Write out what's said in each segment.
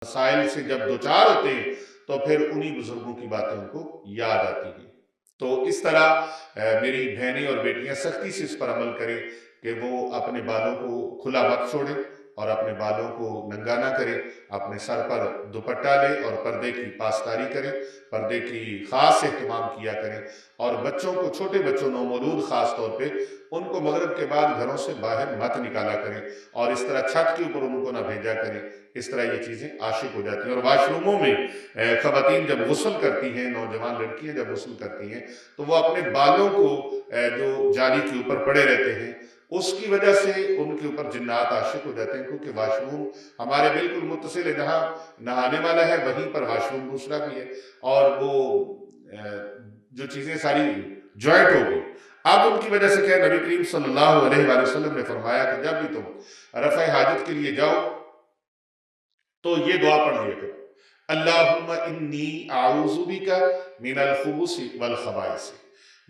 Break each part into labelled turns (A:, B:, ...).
A: مسائل سے جب دوچار ہوتے ہیں تو پھر انہی بزرگوں کی باتیں ان کو یاد آتی ہیں۔ تو اس طرح میری بہنیں اور بیٹیاں سختی سے اس پر عمل کریں کہ وہ اپنے بالوں کو کھلا مت چھوڑیں اور اپنے بالوں کو ننگا نہ کریں، اپنے سر پر دوپٹہ لیں اور پردے کی پاسداری کریں، پردے کی خاص اہتمام کیا کریں، اور بچوں کو، چھوٹے بچوں نومولود خاص طور پہ، ان کو مغرب کے بعد گھروں سے باہر مت نکالا کریں اور اس طرح چھت کے اوپر ان کو نہ بھیجا کریں۔ اس طرح یہ چیزیں عاشق ہو جاتی ہیں۔ اور واش روموں میں خواتین جب غسل کرتی ہیں، نوجوان لڑکیاں جب غسل کرتی ہیں تو وہ اپنے بالوں کو جو جالی کے اوپر پڑے رہتے ہیں، اس کی وجہ سے ان کے اوپر جنات عاشق ہو جاتے ہیں، کیونکہ واش روم ہمارے بالکل متصل ہے، جہاں نہانے والا ہے وہیں پر واش روم دوسرا بھی ہے، اور وہ جو چیزیں ساری جوائنٹ ہو گئی۔ اب ان کی وجہ سے کیا، نبی کریم صلی اللہ علیہ وآلہ وسلم نے فرمایا کہ جب بھی تم رفع حاجت کے لیے جاؤ تو یہ دعا پڑھ لیا کرو: اللہم انی اعوذ بک من الخبث والخبائث۔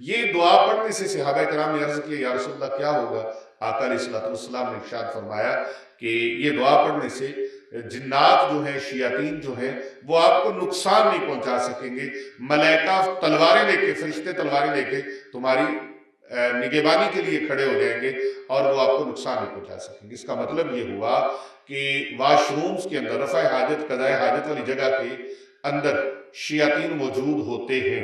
A: یہ دعا پڑھنے سے صحابہ کرام نے عرض کیا یا رسول اللہ کیا ہوگا؟ آقا علیہ الصلوۃ والسلام نے ارشاد فرمایا کہ یہ دعا پڑھنے سے جنات جو ہیں، شیاطین جو ہیں، وہ آپ کو نقصان نہیں پہنچا سکیں گے۔ ملائکہ تلواریں لے کے، فرشتے تلواریں لے کے تمہاری نگہبانی کے لیے کھڑے ہو جائیں گے اور وہ آپ کو نقصان نہیں پہنچا سکیں گے۔ اس کا مطلب یہ ہوا کہ واش رومز کے اندر، رفع حاجت، قضاء حاجت والی جگہ کے اندر شیاطین موجود ہوتے ہیں۔